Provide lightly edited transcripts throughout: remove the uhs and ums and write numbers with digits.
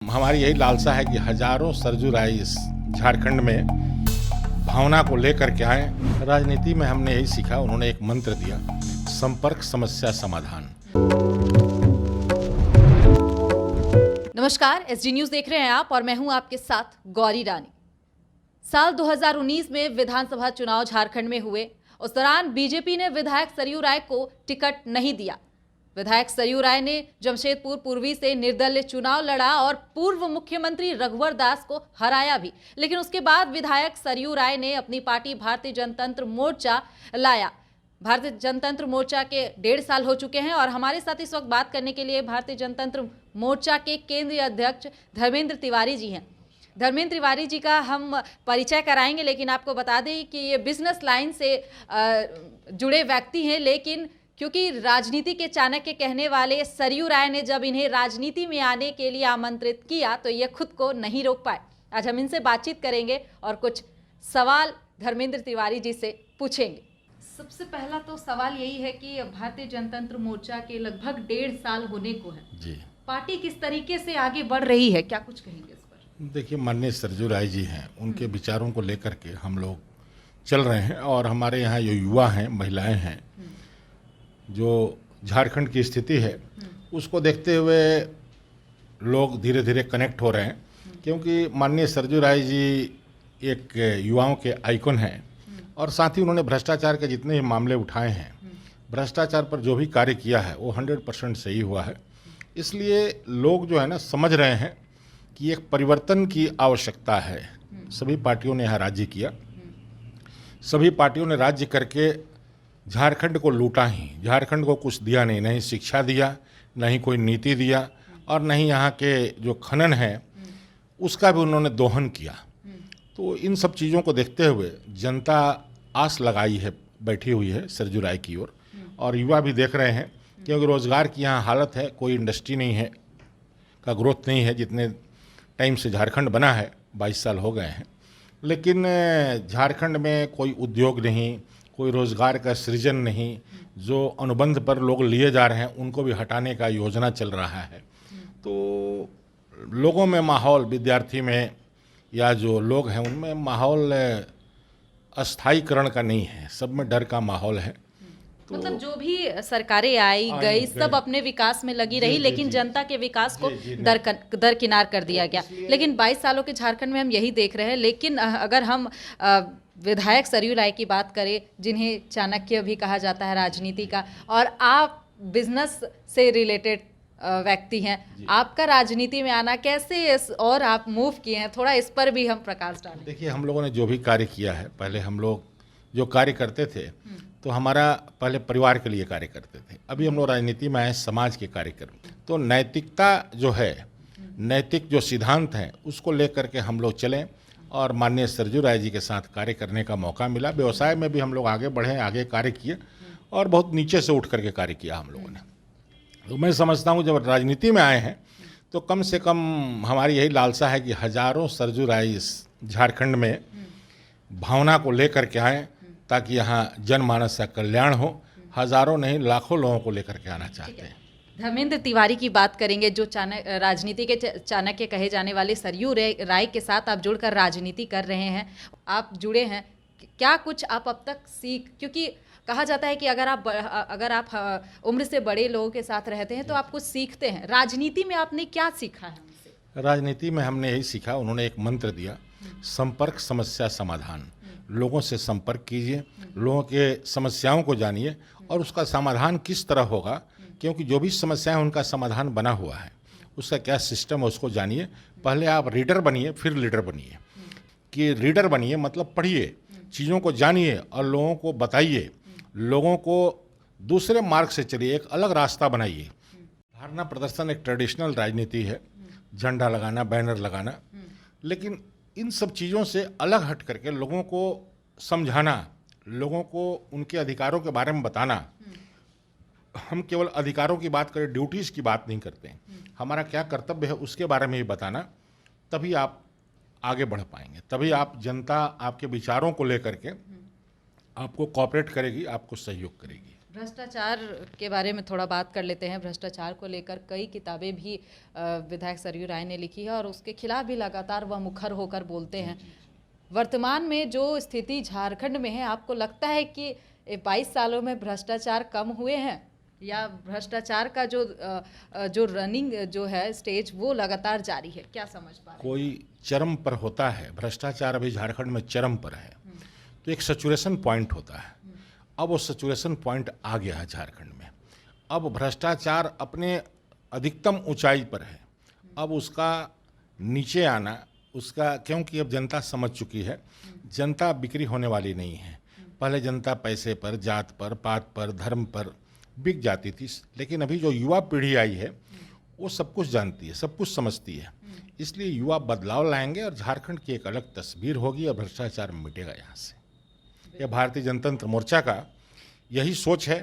हमारी यही लालसा है कि हजारों सरजू राय इस झारखंड में भावना को लेकर के आए। राजनीति में हमने यही सीखा, उन्होंने एक मंत्र दिया, संपर्क समस्या समाधान। नमस्कार, एसडी न्यूज देख रहे हैं आप और मैं हूं आपके साथ गौरी रानी। साल 2019 में विधानसभा चुनाव झारखंड में हुए। उस दौरान बीजेपी ने विधायक सरयू राय को टिकट नहीं दिया। विधायक सरयू राय ने जमशेदपुर पूर्वी से निर्दलीय चुनाव लड़ा और पूर्व मुख्यमंत्री रघुवर दास को हराया भी। लेकिन उसके बाद विधायक सरयू राय ने अपनी पार्टी भारतीय जनतंत्र मोर्चा लाया। भारतीय जनतंत्र मोर्चा के 1.5 साल हो चुके हैं और हमारे साथ इस वक्त बात करने के लिए भारतीय जनतंत्र मोर्चा के केंद्रीय अध्यक्ष धर्मेंद्र तिवारी जी हैं। धर्मेंद्र तिवारी जी का हम परिचय कराएंगे, लेकिन आपको बता दें कि ये बिजनेस लाइन से जुड़े व्यक्ति हैं। लेकिन क्योंकि राजनीति के चाणक्य कहने वाले सरयू राय ने जब इन्हें राजनीति में आने के लिए आमंत्रित किया तो ये खुद को नहीं रोक पाए। आज हम इनसे बातचीत करेंगे और कुछ सवाल धर्मेंद्र तिवारी जी से पूछेंगे। सबसे पहला तो सवाल यही है कि भारतीय जनतंत्र मोर्चा के लगभग 1.5 साल होने को है जी, पार्टी किस तरीके से आगे बढ़ रही है, क्या कुछ कहेंगे इस पर? देखिए, माननीय सरजू राय जी हैं, उनके विचारों को लेकर के हम लोग चल रहे हैं और हमारे यहाँ जो युवा हैं, महिलाएं हैं, जो झारखंड की स्थिति है उसको देखते हुए लोग धीरे धीरे कनेक्ट हो रहे हैं, क्योंकि माननीय सरजू राय जी एक युवाओं के आइकन हैं और साथ ही उन्होंने भ्रष्टाचार के जितने भी मामले उठाए हैं, भ्रष्टाचार पर जो भी कार्य किया है वो 100% सही हुआ है। इसलिए लोग जो है ना समझ रहे हैं कि एक परिवर्तन की आवश्यकता है। सभी पार्टियों ने यहाँ राज्य किया, सभी पार्टियों ने राज्य करके झारखंड को लूटा ही, झारखंड को कुछ दिया नहीं, नहीं शिक्षा दिया, नहीं कोई नीति दिया और नहीं यहाँ के जो खनन है उसका भी उन्होंने दोहन किया। तो इन सब चीज़ों को देखते हुए जनता आस लगाई है, बैठी हुई है सरजू राय की ओर। और युवा भी देख रहे हैं, क्योंकि रोज़गार की यहाँ हालत है, कोई इंडस्ट्री नहीं है, का ग्रोथ नहीं है। जितने टाइम से झारखंड बना है 22 साल हो गए हैं, लेकिन झारखंड में कोई उद्योग नहीं, कोई रोज़गार का सृजन नहीं। जो अनुबंध पर लोग लिए जा रहे हैं उनको भी हटाने का योजना चल रहा है। तो लोगों में माहौल, विद्यार्थी में या जो लोग हैं उनमें माहौल अस्थायीकरण का नहीं है, सब में डर का माहौल है। तो मतलब जो भी सरकारें आई गई सब अपने विकास में लगी रही, लेकिन जनता के विकास को दरकिनार कर दिया गया। लेकिन 22 सालों के झारखंड में हम यही देख रहे हैं। लेकिन अगर हम विधायक सरयू राय की बात करें, जिन्हें चाणक्य भी कहा जाता है राजनीति का, और आप बिजनेस से रिलेटेड व्यक्ति हैं, आपका राजनीति में आना कैसे और आप मूव किए हैं, थोड़ा इस पर भी हम प्रकाश डालें। देखिए, हम लोगों ने जो भी कार्य किया है, पहले हम लोग जो कार्य करते थे तो हमारा पहले परिवार के लिए कार्य करते थे। अभी हम लोग राजनीति में आए, समाज के कार्य कर। तो नैतिकता जो है, नैतिक जो सिद्धांत हैं उसको लेकर के हम लोग चलें और माननीय सरजू राय जी के साथ कार्य करने का मौका मिला। व्यवसाय में भी हम लोग आगे बढ़े, आगे कार्य किए और बहुत नीचे से उठ करके कार्य किया हम लोगों ने। तो मैं समझता हूँ जब राजनीति में आए हैं तो कम से कम हमारी यही लालसा है कि हजारों सरजू राय इस झारखंड में भावना को लेकर के आएँ, ताकि यहाँ जनमानस का कल्याण हो। हजारों नहीं, लाखों लोगों को लेकर के आना चाहते हैं। धर्मेंद्र तिवारी की बात करेंगे, जो राजनीति के चाणक्य कहे जाने वाले सरयू राय के साथ आप जुड़कर राजनीति कर रहे हैं, आप जुड़े हैं, क्या कुछ आप अब तक क्योंकि कहा जाता है कि अगर आप उम्र से बड़े लोगों के साथ रहते हैं तो आप कुछ सीखते हैं। राजनीति में आपने क्या सीखा है उनसे? राजनीति में हमने यही सीखा, उन्होंने एक मंत्र दिया, संपर्क समस्या समाधान। लोगों से संपर्क कीजिए, लोगों के समस्याओं को जानिए और उसका समाधान किस तरह होगा, क्योंकि जो भी समस्याएं उनका समाधान बना हुआ है, उसका क्या सिस्टम है उसको जानिए। पहले आप रीडर बनिए, फिर लीडर बनिए। कि रीडर बनिए मतलब पढ़िए, चीज़ों को जानिए और लोगों को बताइए, लोगों को दूसरे मार्ग से चलिए, एक अलग रास्ता बनाइए। धरना प्रदर्शन एक ट्रेडिशनल राजनीति है, झंडा लगाना, बैनर लगाना, लेकिन इन सब चीज़ों से अलग हट करके लोगों को समझाना, लोगों को उनके अधिकारों के बारे में बताना। हम केवल अधिकारों की बात करें, ड्यूटीज़ की बात नहीं करते हैं। हमारा क्या कर्तव्य है उसके बारे में ही बताना, तभी आप आगे बढ़ पाएंगे, तभी आप जनता आपके विचारों को लेकर के आपको कोऑपरेट करेगी, आपको सहयोग करेगी। भ्रष्टाचार के बारे में थोड़ा बात कर लेते हैं। भ्रष्टाचार को लेकर कई किताबें भी विधायक सरयू राय ने लिखी है और उसके खिलाफ भी लगातार वह मुखर होकर बोलते हैं। वर्तमान में जो स्थिति झारखंड में है, आपको लगता है कि 22 सालों में भ्रष्टाचार कम हुए हैं या भ्रष्टाचार का जो रनिंग जो है स्टेज वो लगातार जारी है? क्या समझ पा रहे हैं? कोई चरम पर होता है, भ्रष्टाचार अभी झारखंड में चरम पर है, तो एक सैचुरेशन पॉइंट होता है। अब वो सैचुरेशन पॉइंट आ गया है झारखंड में। अब भ्रष्टाचार अपने अधिकतम ऊंचाई पर है। अब उसका नीचे आना, उसका, क्योंकि अब जनता समझ चुकी है, जनता बिक्री होने वाली नहीं है। पहले जनता पैसे पर, जात पर, पात पर, धर्म पर बिक जाती थी, लेकिन अभी जो युवा पीढ़ी आई है वो सब कुछ जानती है, सब कुछ समझती है। इसलिए युवा बदलाव लाएंगे और झारखंड की एक अलग तस्वीर होगी और भ्रष्टाचार मिटेगा यहाँ से। यह भारतीय जनतंत्र मोर्चा का यही सोच है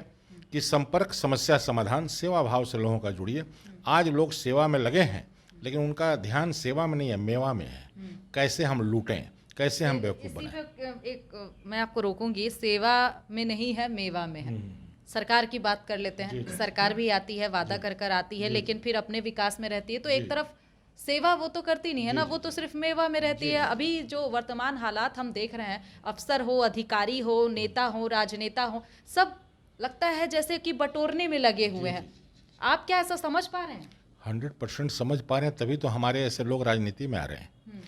कि संपर्क, समस्या समाधान, सेवा भाव से लोगों का जुड़िए। आज लोग सेवा में लगे हैं, लेकिन उनका ध्यान सेवा में नहीं है, मेवा में है। कैसे हम लूटें, कैसे हम बेवकूफ़ बनाएं। मैं आपको रोकूंगी, सेवा में नहीं है, मेवा में है। सरकार की बात कर लेते हैं। सरकार भी आती है, वादा कर कर आती है, लेकिन फिर अपने विकास में रहती है। तो एक तरफ सेवा वो तो करती नहीं है ना, वो तो सिर्फ मेवा में रहती है। अभी जो वर्तमान हालात हम देख रहे हैं, अफसर हो, अधिकारी हो, नेता हो, राजनेता हो, सब लगता है जैसे कि बटोरने में लगे हुए हैं। आप क्या ऐसा समझ पा रहे हैं? 100% समझ पा रहे हैं, तभी तो हमारे ऐसे लोग राजनीति में आ रहे हैं।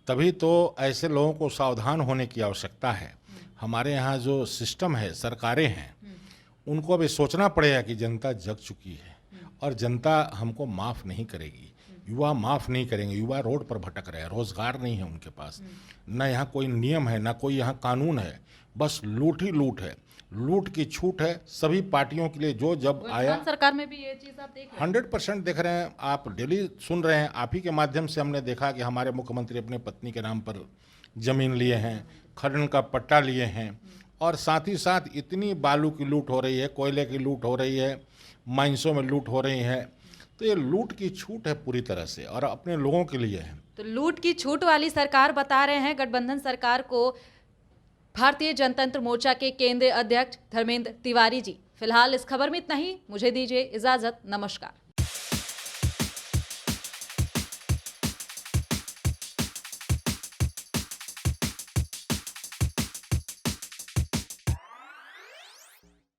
तभी तो ऐसे लोगों को सावधान होने की आवश्यकता है। हमारे यहाँ जो सिस्टम है, सरकारें हैं, उनको अभी सोचना पड़ेगा कि जनता जग चुकी है और जनता हमको माफ़ नहीं करेगी। युवा माफ़ नहीं करेंगे। युवा रोड पर भटक रहे हैं, रोजगार नहीं है उनके पास, न यहाँ कोई नियम है, न कोई यहाँ कानून है, बस लूट ही लूट है, लूट की छूट है सभी पार्टियों के लिए। जो जब आया, सरकार में भी ये चीज़ आप देख रहे हैं? 100% देख रहे हैं, आप डेली सुन रहे हैं। आप ही के माध्यम से हमने देखा कि हमारे मुख्यमंत्री अपने पत्नी के नाम पर जमीन लिए हैं, खनन का पट्टा लिए हैं, और साथ ही साथ इतनी बालू की लूट हो रही है, कोयले की लूट हो रही है, माइंसों में लूट हो रही है। तो ये लूट की छूट है पूरी तरह से, और अपने लोगों के लिए है। तो लूट की छूट वाली सरकार बता रहे हैं गठबंधन सरकार को भारतीय जनतंत्र मोर्चा के केंद्रीय अध्यक्ष धर्मेंद्र तिवारी जी। फिलहाल इस खबर में इतना ही। मुझे दीजिए इजाजत। नमस्कार।